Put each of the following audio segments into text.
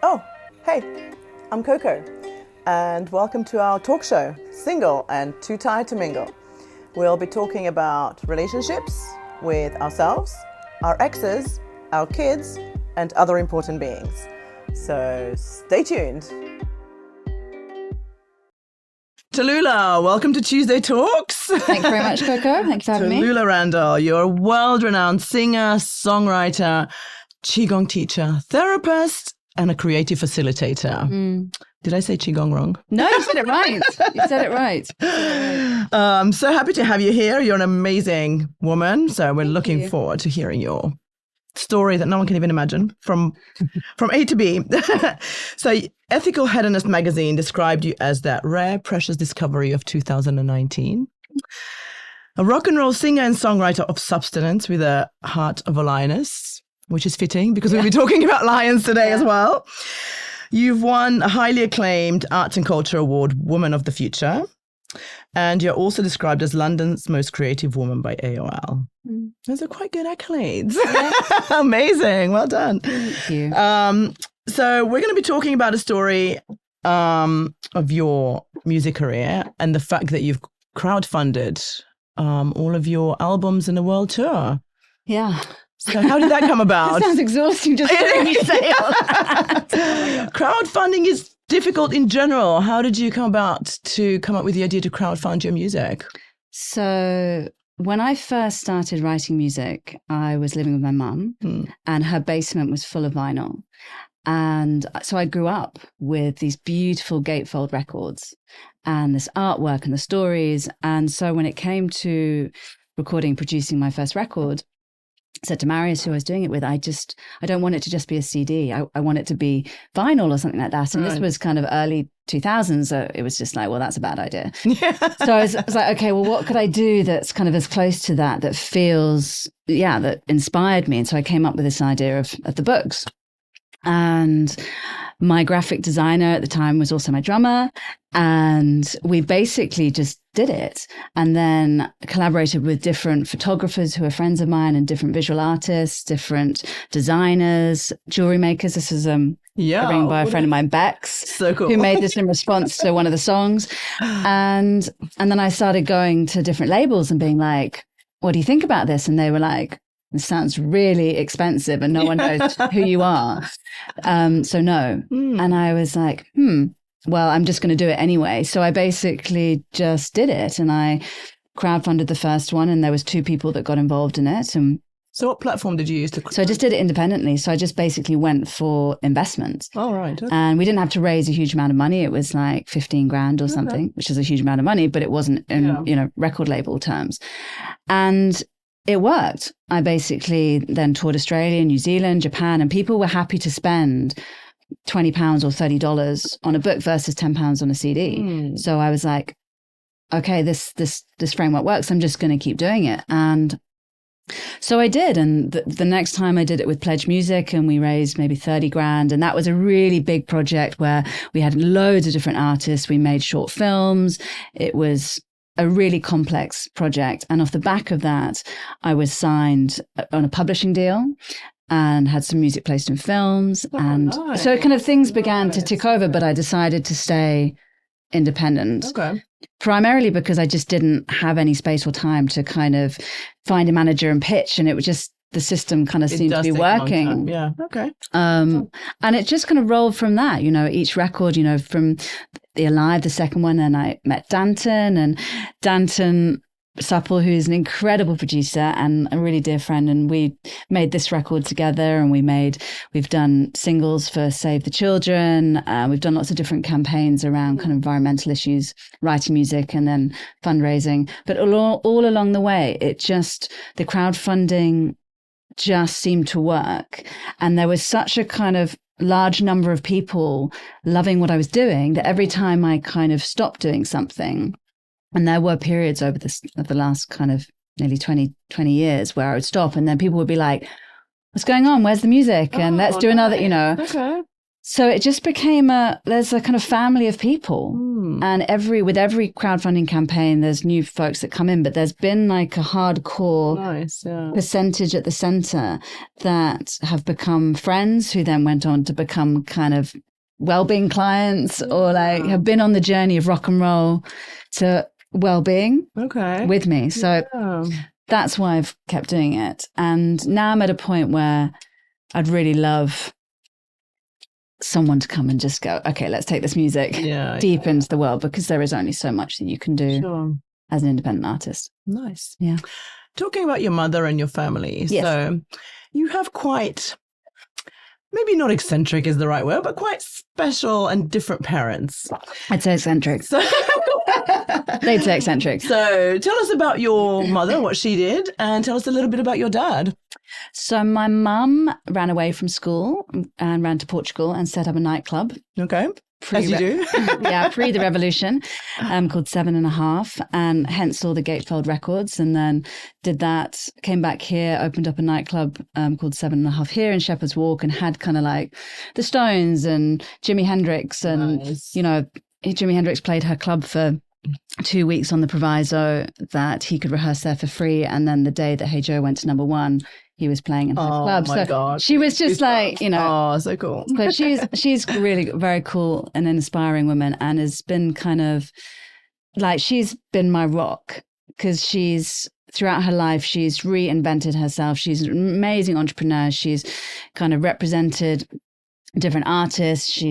Oh, hey, I'm Coco, and welcome to our talk show, Single and Too Tired to Mingle. We'll be talking about relationships with ourselves, our exes, our kids, and other important beings. So stay tuned. Tallulah, welcome to Tuesday Talks. Thank you very much, Coco. Thank you for having me. Tallulah Rendall, you're a world-renowned singer, songwriter, Qigong teacher, therapist, and a creative facilitator. Did I say Qigong wrong? No, you said it right. You said it right. I'm so happy to have you here. You're an amazing woman. So we're looking forward to hearing your story that no one can even imagine from A to B. So Ethical Hedonist magazine described you as that rare, precious discovery of 2019. A rock and roll singer and songwriter of substance with a heart of a lioness, which is fitting because we'll be talking about lions today as well. You've won a highly acclaimed Arts and Culture Award, Woman of the Future. And you're also described as London's most creative woman by AOL. Those are quite good accolades. Yes. Amazing. Well done. Thank you. So we're going to be talking about a story of your music career and the fact that you've crowdfunded all of your albums in the world tour. Yeah. So how did that come about? It sounds exhausting just hearing me say all that. Crowdfunding is difficult in general. How did you come up with the idea to crowdfund your music? So when I first started writing music, I was living with my mum and her basement was full of vinyl. And so I grew up with these beautiful gatefold records and this artwork and the stories. And so when it came to producing my first record, I said to Marius, who I was doing it with, I don't want it to just be a CD. I want it to be vinyl or something like that. And This was kind of early 2000s. So it was just like, well, that's a bad idea. So I was like, okay, well, what could I do that's kind of as close to that feels, that inspired me. And so I came up with this idea of the books. And my graphic designer at the time was also my drummer. And we basically just did it and then collaborated with different photographers who are friends of mine and different visual artists, different designers, jewelry makers. This is written by a friend of mine, Bex, so cool. Who made this in response to one of the songs. And then I started going to different labels and being like, what do you think about this? And they were like, it sounds really expensive and no one knows who you are. So no. And I was like, well, I'm just going to do it anyway. So I basically just did it and I crowdfunded the first one and there was 2 people that got involved in it. And so what platform did you use to? So I just did it independently. So I just basically went for investment. Oh, right. Okay. And we didn't have to raise a huge amount of money. It was like 15 grand or something, which is a huge amount of money, but it wasn't in, record label terms. And it worked. I basically then toured Australia, New Zealand, Japan, and people were happy to spend £20 or $30 on a book versus £10 on a CD. So I was like, okay, this framework works. I'm just going to keep doing it. And so I did. And the next time I did it with Pledge Music and we raised maybe 30 grand. And that was a really big project where we had loads of different artists. We made short films. It was a really complex project. And off the back of that, I was signed on a publishing deal and had some music placed in films. Nice. So kind of things began to tick over, but I decided to stay independent. Okay. Primarily because I just didn't have any space or time to kind of find a manager and pitch. And it was just, the system kind of seemed to be working. Yeah. Okay. And it just kind of rolled from that, each record, from the Alive, the second one, and I met Danton Supple, who's an incredible producer and a really dear friend. And we made this record together and we've done singles for Save the Children. We've done lots of different campaigns around kind of environmental issues, writing music and then fundraising. But all along the way, the crowdfunding just seemed to work. And there was such a kind of large number of people loving what I was doing that every time I kind of stopped doing something, and there were periods over the last kind of nearly 20 years where I would stop and then people would be like, what's going on? Where's the music? And let's do another, Okay. So it just became there's a kind of family of people. And with every crowdfunding campaign, there's new folks that come in, but there's been like a hardcore percentage at the center that have become friends who then went on to become kind of well-being clients or like have been on the journey of rock and roll to well-being with me. So that's why I've kept doing it. And now I'm at a point where I'd really love someone to come and just go, okay, let's take this music deep into the world, because there is only so much that you can do as an independent artist. Nice. Yeah. Talking about your mother and your family. Yes. So you have quite, maybe not eccentric is the right word, but quite special and different parents. I'd say eccentric. So they'd say eccentric. So tell us about your mother, what she did, and tell us a little bit about your dad. So my mum ran away from school and ran to Portugal and set up a nightclub. Okay. As you do. Pre the revolution, called 7½, and hence all the gatefold records. And then did that, came back here, opened up a nightclub called 7½here in Shepherd's Walk, and had kind of like the Stones and Jimi Hendrix. And, Jimi Hendrix played her club for 2 weeks on the proviso that he could rehearse there for free. And then the day that Hey Joe went to #1, he was playing in her club. My God. She was just like, Oh, so cool. So she's really very cool and an inspiring woman, and has been kind of like, she's been my rock, because throughout her life, she's reinvented herself. She's an amazing entrepreneur. She's kind of represented different artists. She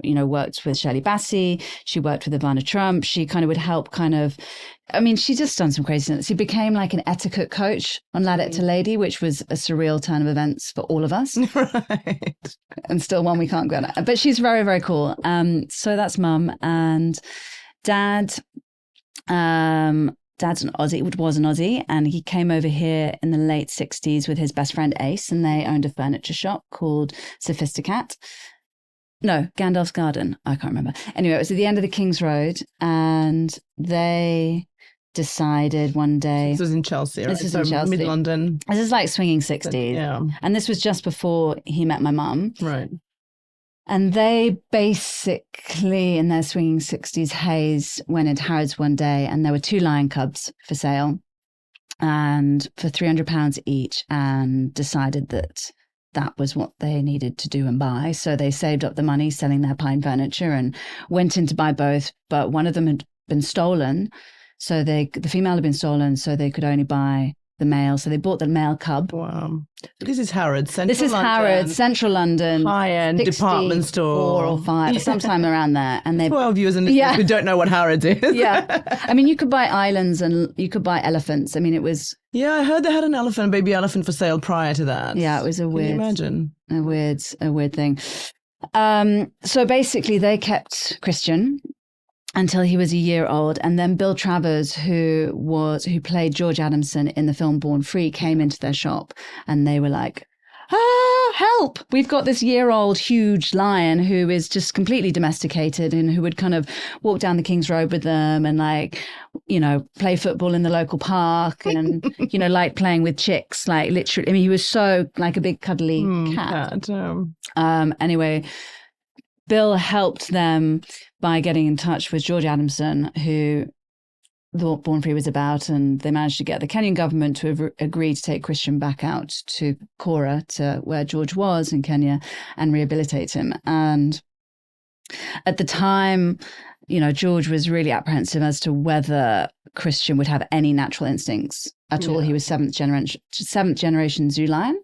worked with Shirley Bassey. She worked with Ivana Trump. She kind of would help she's just done some craziness. She became like an etiquette coach on Radiate to Lady, which was a surreal turn of events for all of us. Right. And still one we can't go at. But she's very, very cool. So that's mum. And dad, Dad's an Aussie, was an Aussie, and he came over here in the late 60s with his best friend Ace, and they owned a furniture shop called Sophistocat. No, Gandalf's Garden. I can't remember. Anyway, it was at the end of the King's Road, and they decided one day... This was in Chelsea, right? This is in Chelsea. Mid-London. This is like swinging 60s. Yeah. And this was just before he met my mum. Right. And they basically, in their swinging 60s haze, went into Harrods one day, and there were 2 lion cubs for sale, and for £300 each, and decided that that was what they needed to do and buy. So they saved up the money selling their pine furniture and went in to buy both, but one of them had been stolen. So the female had been stolen, so they could only buy the male. So they bought the male cub. Wow. This is Harrods, Central London. This is Harrods, Central London. High-end department store. 4 or 5, sometime around there. And they... For our viewers and listeners who don't know what Harrods is. Yeah. I mean, you could buy islands and you could buy elephants. I mean, it was... Yeah, I heard they had an elephant, baby elephant for sale prior to that. Yeah, it was a weird... Can you imagine? A weird thing. So basically, they kept Christian until he was a year old, and then Bill Travers, who played George Adamson in the film Born Free, came into their shop, and they were like, help, we've got this year-old huge lion who is just completely domesticated, and who would kind of walk down the King's Road with them and play football in the local park and like playing with chicks, like literally. I mean, he was so like a big cuddly cat. Anyway, Bill helped them by getting in touch with George Adamson, who thought Born Free was about, and they managed to get the Kenyan government to agree to take Christian back out to Kora, to where George was in Kenya, and rehabilitate him. And at the time, George was really apprehensive as to whether Christian would have any natural instincts at all. He was seventh generation Zoo lion,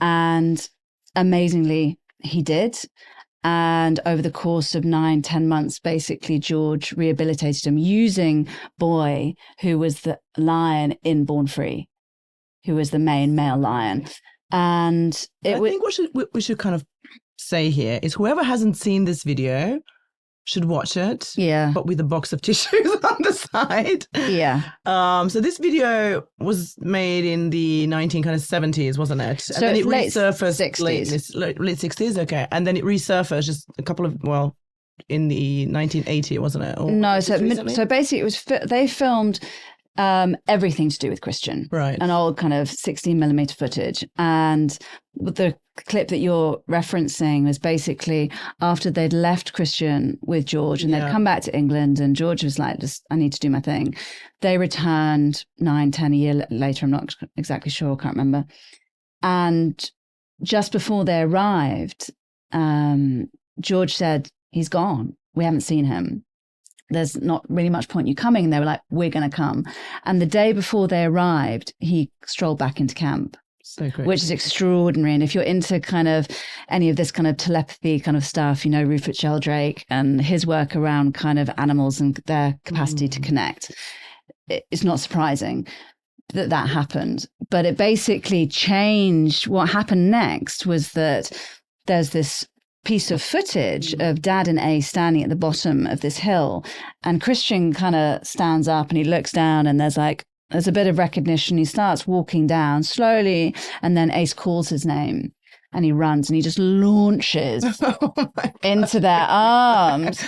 and amazingly, he did. And over the course of 9-10 months, basically, George rehabilitated him using Boy, who was the lion in Born Free, who was the main male lion. And I think what we should kind of say here is, whoever hasn't seen this video should watch it. Yeah. But with a box of tissues on the side. Yeah. So this video was made in the 1970s, wasn't it? So and then it late resurfaced 60s. late 60s. Okay. And then it resurfaced just a couple of, in the 1980s, wasn't it? Or no. So basically, it was they filmed everything to do with Christian, right? An old kind of 16mm footage, and the clip that you're referencing was basically after they'd left Christian with George and they'd come back to England, and George was like, I need to do my thing. They returned 9, 10 a year later. I'm not exactly sure. I can't remember. And just before they arrived, George said, he's gone. We haven't seen him. There's not really much point you coming. And they were like, we're going to come. And the day before they arrived, he strolled back into camp. So great. Which is extraordinary. And if you're into kind of any of this kind of telepathy kind of stuff, you know, Rupert Sheldrake and his work around kind of animals and their capacity to connect, it's not surprising that that happened. But it basically changed. What happened next was that there's this piece of footage of Dad and A standing at the bottom of this hill, and Christian kind of stands up and he looks down, and there's a bit of recognition. He starts walking down slowly, and then Ace calls his name and he runs and he just launches into their arms.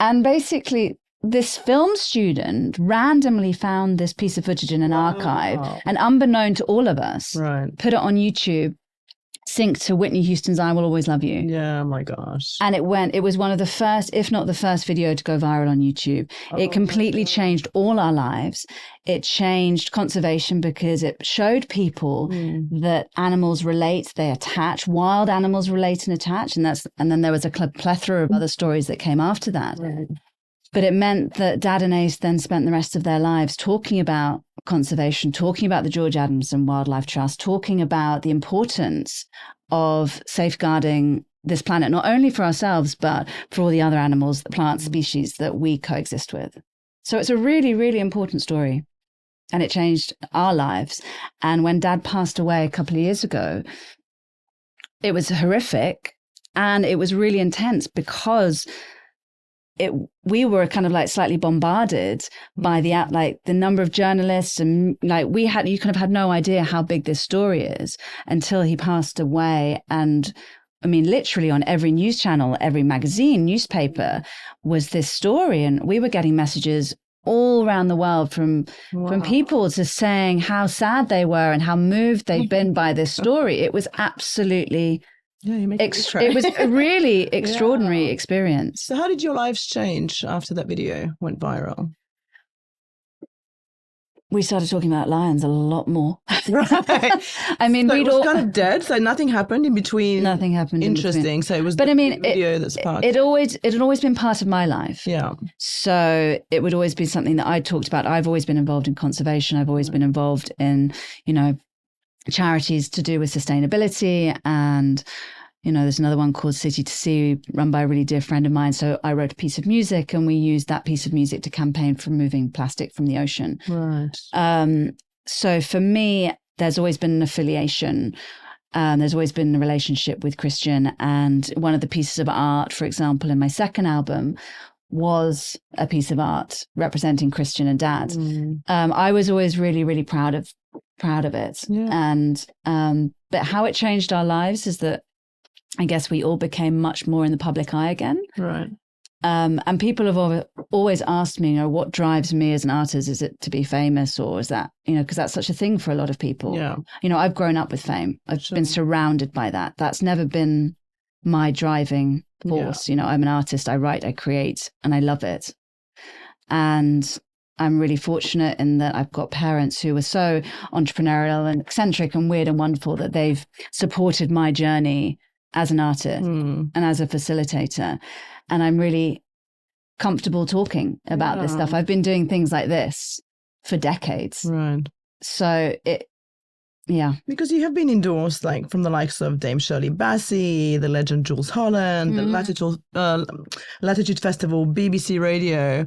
And basically this film student randomly found this piece of footage in an archive, and unbeknown to all of us, put it on YouTube, synced to Whitney Houston's I Will Always Love You. Yeah, oh my gosh. And it was one of the first, if not the first video to go viral on YouTube. It completely changed all our lives. It changed conservation because it showed people that animals relate, they attach, wild animals relate and attach. And then there was a plethora of other stories that came after that. Right. But it meant that Dad and Ace then spent the rest of their lives talking about conservation, talking about the George Adamson Wildlife Trust, talking about the importance of safeguarding this planet, not only for ourselves, but for all the other animals, the plant species that we coexist with. So it's a really, really important story. And it changed our lives. And when Dad passed away a couple of years ago, it was horrific. And it was really intense because we were kind of like slightly bombarded by the number of journalists, and like you kind of had no idea how big this story is until he passed away. And I mean, literally on every news channel, every magazine, newspaper was this story. And we were getting messages all around the world from people just saying how sad they were and how moved they'd been by this story. It was absolutely it was a really extraordinary experience. So how did your lives change after that video went viral? We started talking about lions a lot more. Right. I mean, so it was kind of dead. So nothing happened in between. Nothing happened. Interesting. So it was. But I mean, video that sparked. It had always been part of my life. Yeah. So it would always be something that I talked about. I've always been involved in conservation. I've always been involved in, charities to do with sustainability. And, there's another one called City to Sea, run by a really dear friend of mine. So I wrote a piece of music, and we used that piece of music to campaign for removing plastic from the ocean. Right. So for me, there's always been an affiliation. There's always been a relationship with Christian. And one of the pieces of art, for example, in my second album was a piece of art representing Christian and Dad. I was always really, really proud of it. Yeah. And but how it changed our lives is that I guess we all became much more in the public eye again. Right. And people have always asked me, what drives me as an artist? Is it to be famous, or is that, because that's such a thing for a lot of people. Yeah. I've grown up with fame. I've been surrounded by that. That's never been my driving force. Yeah. I'm an artist. I write, I create, and I love it. And I'm really fortunate in that I've got parents who are so entrepreneurial and eccentric and weird and wonderful that they've supported my journey as an artist and as a facilitator. And I'm really comfortable talking about this stuff. I've been doing things like this for decades. Right. So because you have been endorsed from the likes of Dame Shirley Bassey, the legend Jools Holland, the Latitude Festival, BBC Radio.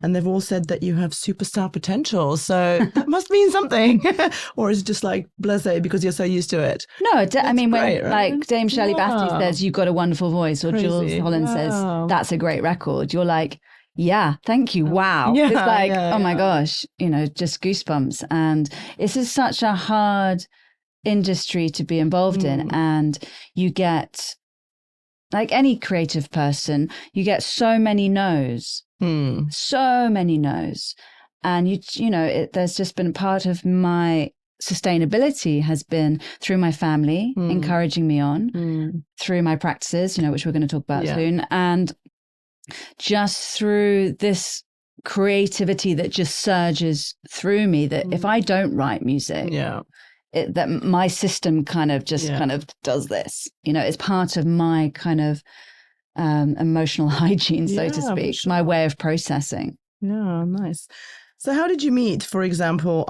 And they've all said that you have superstar potential. So that must mean something. Or is it just blasé because you're so used to it? No, I mean, great, when right? Dame Shirley Bassey says, you've got a wonderful voice, or Jools Holland says, that's a great record, you're like, yeah, thank you. Wow. Yeah, it's oh my gosh, just goosebumps. And this is such a hard industry to be involved in. And you get, like any creative person, you get so many no's. So many no's. And there's just been part of my sustainability has been through my family encouraging me on, through my practices, which we're going to talk about soon, and just through this creativity that just surges through me, that if I don't write music, that my system kind of does this. It's part of my kind of emotional hygiene, so to speak, sure. my way of processing. Yeah, nice. So how did you meet, for example,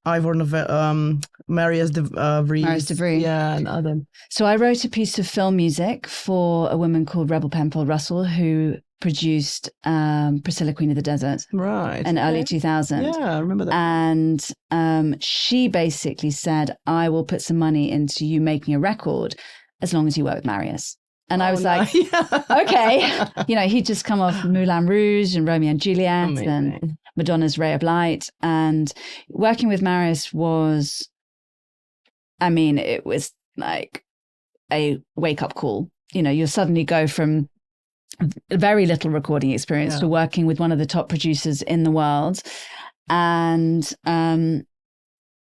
Marius de Vries? Yeah, and other. So I wrote a piece of film music for a woman called Rebel Penfold Russell, who produced Priscilla, Queen of the Desert. Right. In early 2000. Yeah, I remember that. And she basically said, I will put some money into you making a record as long as you work with Marius. And I was like, okay. He'd just come off Moulin Rouge and Romeo and Juliet and Madonna's Ray of Light. And working with Marius was, it was like a wake-up call. You'll suddenly go from very little recording experience to working with one of the top producers in the world. And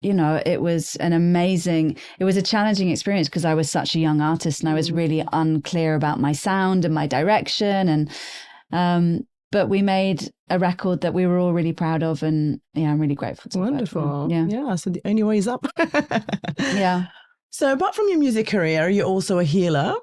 it was a challenging experience because I was such a young artist and I was really unclear about my sound and my direction. And, but we made a record that we were all really proud of. And I'm really grateful to Wonderful. Yeah. So the only way is up. Yeah. So apart from your music career, you're also a healer.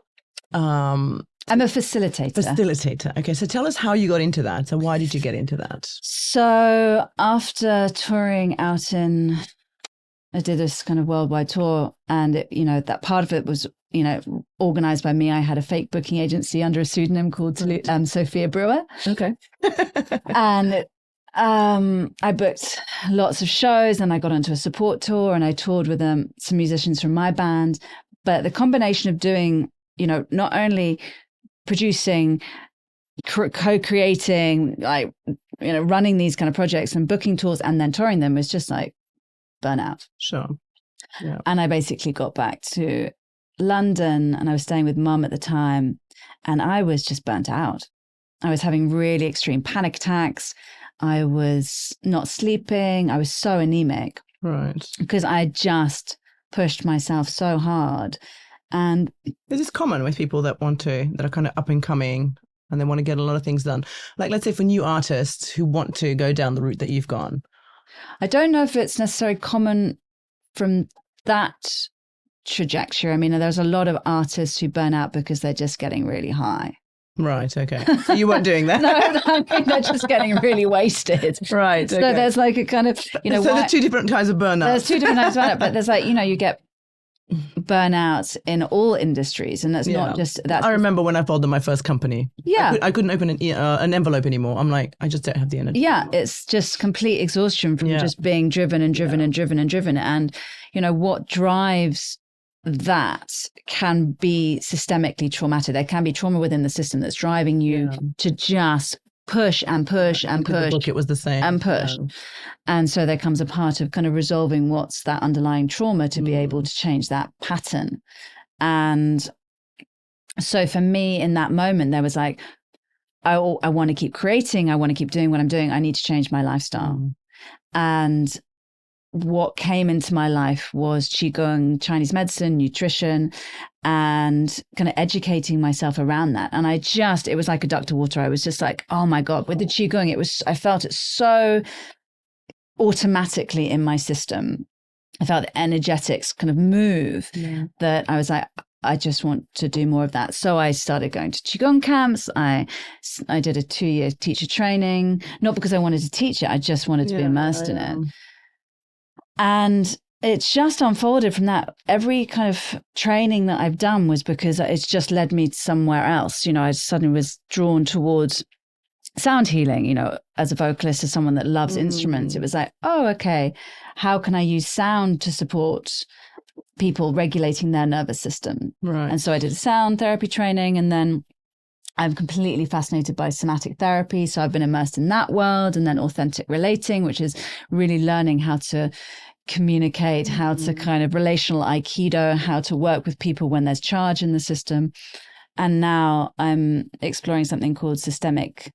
I'm a facilitator. Okay, so tell us how you got into that. So why did you get into that? So after touring out I did this kind of worldwide tour, and that part of it was, organized by me. I had a fake booking agency under a pseudonym called Sophia Brewer. Okay. And I booked lots of shows, and I got onto a support tour, and I toured with some musicians from my band. But the combination of doing, not only producing, co-creating, running these kind of projects and booking tours and then touring them was just like burnout. Sure. Yeah. And I basically got back to London, and I was staying with mum at the time, and I was just burnt out. I was having really extreme panic attacks. I was not sleeping. I was so anemic. Right. Because I just pushed myself so hard. And this is common with people that are kind of up and coming and they want to get a lot of things done. Like, let's say for new artists who want to go down the route that you've gone. I don't know if it's necessarily common from that trajectory. There's a lot of artists who burn out because they're just getting really high. Right. Okay. So you weren't doing that. No, they're just getting really wasted. Right. So there's like a kind of, So there's two different types of burnout. There's two different types of burnout, but there's you get burnout in all industries, and that's not just that. I remember when I folded my first company. Yeah, I couldn't open an envelope anymore. I'm like, I just don't have the energy. Yeah, anymore. it's just complete exhaustion from just being driven and driven and driven and driven. And what drives that can be systemically traumatic. There can be trauma within the system that's driving you to just push and push and push. The book, it was the same. And push. Yeah. And so there comes a part of kind of resolving what's that underlying trauma to be able to change that pattern. And so for me in that moment, there was like, I want to keep creating. I want to keep doing what I'm doing. I need to change my lifestyle. And what came into my life was Qigong, Chinese medicine, nutrition, and kind of educating myself around that. And it was like a duck to water. I was just like, oh my God, with the Qigong, I felt it so automatically in my system. I felt the energetics kind of move that I was like, I just want to do more of that. So I started going to Qigong camps. I did a 2-year teacher training, not because I wanted to teach it. I just wanted to be immersed in it. And it's just unfolded from that. Every kind of training that I've done was because it's just led me somewhere else. I suddenly was drawn towards sound healing, as a vocalist, as someone that loves instruments. It was like, oh, okay, how can I use sound to support people regulating their nervous system? Right. And so I did a sound therapy training, and then I'm completely fascinated by somatic therapy. So I've been immersed in that world, and then authentic relating, which is really learning how to communicate, how to kind of relational Aikido, how to work with people when there's charge in the system. And now I'm exploring something called systemic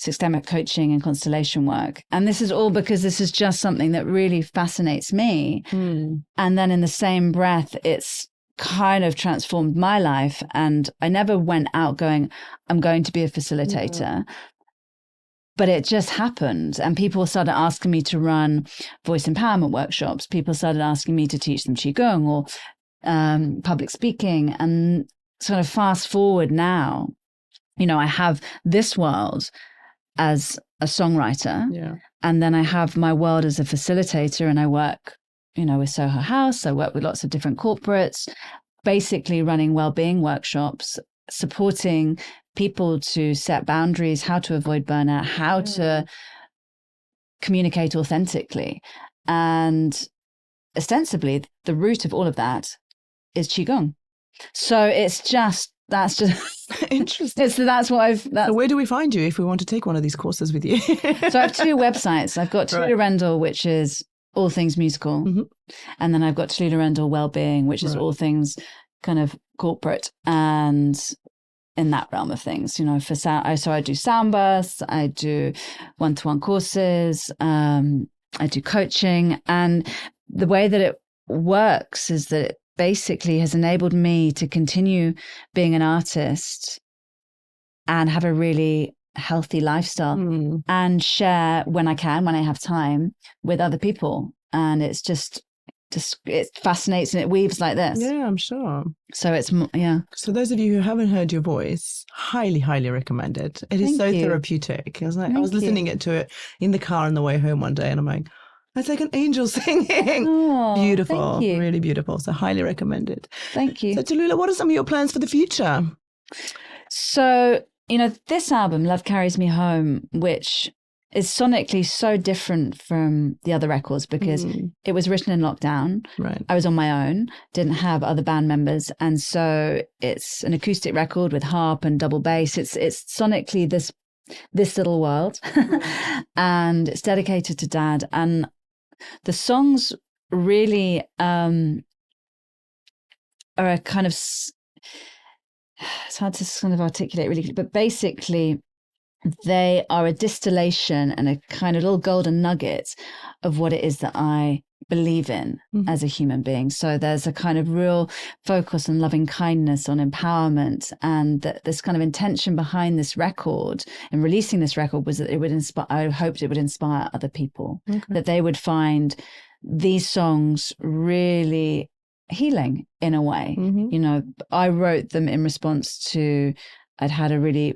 systemic coaching and constellation work. And this is all because this is just something that really fascinates me. And then in the same breath, it's kind of transformed my life. And I never went out going, I'm going to be a facilitator. But it just happened. And people started asking me to run voice empowerment workshops. People started asking me to teach them Qigong or public speaking. And sort of fast forward now, you know, I have this world as a songwriter, and then I have my world as a facilitator, and I work, you know, with Soho House. I work with lots of different corporates, basically running well-being workshops, supporting people to set boundaries, how to avoid burnout, how to communicate authentically. And ostensibly, the root of all of that is Qigong. So it's just, that's just interesting. That's what I've. So where do we find you if we want to take one of these courses with you? So I have two websites. I've got Tallulah Rendall, which is all things musical. And then I've got Tallulah Rendall Wellbeing, which is all things kind of corporate and in that realm of things, you know, for sound. So I do sound bursts, I do one-to-one courses, I do coaching. And the way that it works is that it basically has enabled me to continue being an artist and have a really healthy lifestyle and share when I can, when I have time, with other people. And it's just it fascinates and it weaves like this. Yeah, I'm sure. So it's, So those of you who haven't heard your voice, highly, highly recommend it. It is so therapeutic. I was listening to it in the car on the way home one day and I'm like, that's like an angel singing. Oh, beautiful, really beautiful. So highly recommend it. Thank you. So Tallulah, what are some of your plans for the future? So, you know, this album, Love Carries Me Home, which is sonically so different from the other records because it was written in lockdown. Right. I was on my own, didn't have other band members. And so it's an acoustic record with harp and double bass. It's sonically this little world. And it's dedicated to Dad. And the songs really are a kind of, it's hard to kind of articulate really, but basically they are a distillation and a kind of little golden nugget of what it is that I believe in as a human being. So there's a kind of real focus on loving kindness, on empowerment, and this kind of intention behind this record and releasing this record was that it would inspire, I hoped it would inspire other people, that they would find these songs really healing in a way. You know, I wrote them in response to, I'd had a really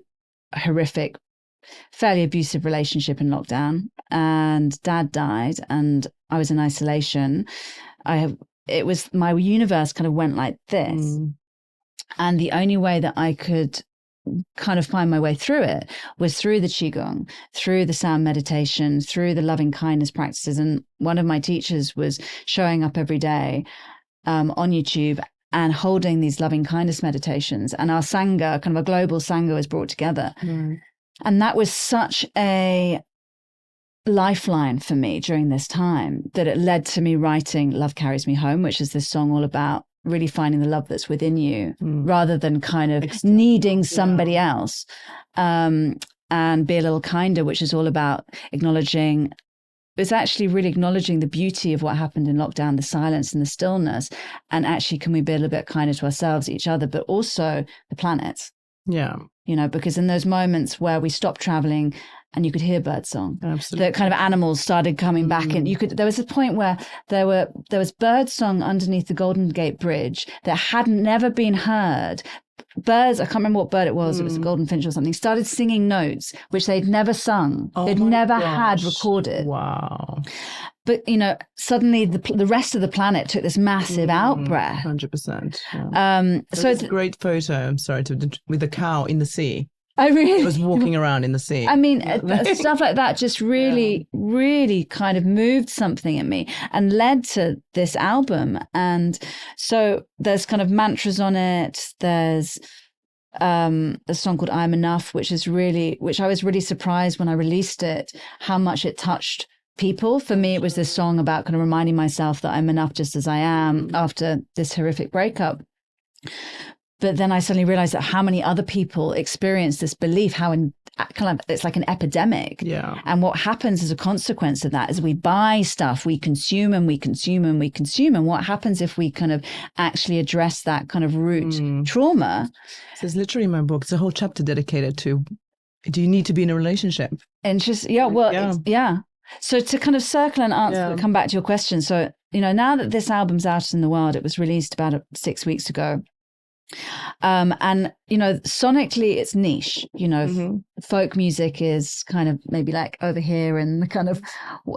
horrific, fairly abusive relationship in lockdown, and Dad died and I was in isolation. It was, my universe kind of went like this. And the only way that I could kind of find my way through it was through the Qigong, through the sound meditation, through the loving kindness practices. And one of my teachers was showing up every day on YouTube and holding these loving kindness meditations. And our Sangha, kind of a global Sangha, was brought together. And that was such a lifeline for me during this time that it led to me writing Love Carries Me Home, which is this song all about really finding the love that's within you rather than kind of needing somebody else. And Be a Little Kinder, which is all about acknowledging, it's actually really acknowledging the beauty of what happened in lockdown, the silence and the stillness. And actually, can we be a little bit kinder to ourselves, each other, but also the planet? Yeah. You know, because in those moments where we stopped traveling and you could hear birdsong, absolutely, the kind of animals started coming back, and there was a point where there was birdsong underneath the Golden Gate Bridge that had never been heard. Birds, I can't remember what bird it was a golden finch or something, started singing notes which they'd never sung, they'd never had recorded. With But, you know, suddenly the rest of the planet took this massive out-breath. 100%. Yeah. So it's a great photo, I'm sorry, with a cow in the sea. I really was walking around in the sea. I mean, stuff like that just really, really kind of moved something in me and led to this album. And so there's kind of mantras on it. There's a song called I'm Enough, which I was really surprised when I released it, how much it touched people. For me, it was this song about kind of reminding myself that I'm enough just as I am after this horrific breakup. But then I suddenly realized that how many other people experience this belief, it's like an epidemic. Yeah. And what happens as a consequence of that is we buy stuff, we consume and we consume and we consume. And what happens if we kind of actually address that kind of root trauma? So it's literally in my book. It's a whole chapter dedicated to, do you need to be in a relationship? And just, So to kind of circle and answer, come back to your question. So, now that this album's out in the world, it was released about 6 weeks ago. And sonically it's niche, folk music is kind of maybe like over here, and the kind of,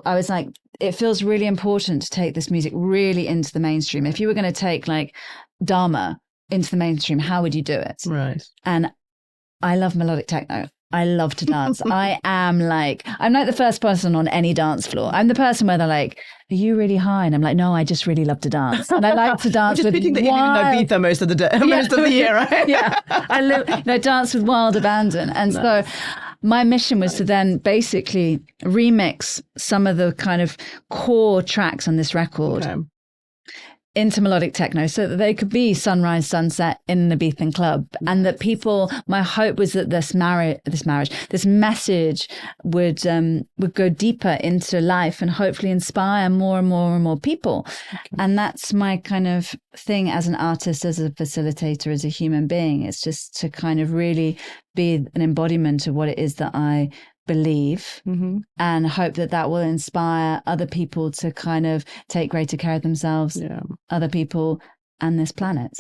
I was like, it feels really important to take this music really into the mainstream. If you were going to take like Dharma into the mainstream, how would you do it? Right. And I love melodic techno. I love to dance. I'm like the first person on any dance floor. I'm the person where they're like, are you really high? And I'm like, no, I just really love to dance. And I like to dance with that you live in Ibiza most of the day, most of the year, right? Yeah. I dance with wild abandon. And so my mission was to then basically remix some of the kind of core tracks on this record into melodic techno so that they could be sunrise, sunset in an Ibizan club. And that people, my hope was that this message would go deeper into life and hopefully inspire more and more and more people. Okay. And that's my kind of thing as an artist, as a facilitator, as a human being. It's just to kind of really be an embodiment of what it is that I believe, and hope that will inspire other people to kind of take greater care of themselves, other people, and this planet.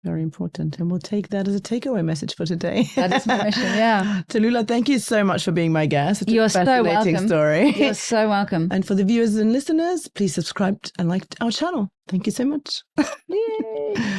Very important. And we'll take that as a takeaway message for today. That is my mission, yeah. Tallulah, thank you so much for being my guest. It's You're so welcome. Story. You're so welcome. And for the viewers and listeners, please subscribe and like our channel. Thank you so much. Yay.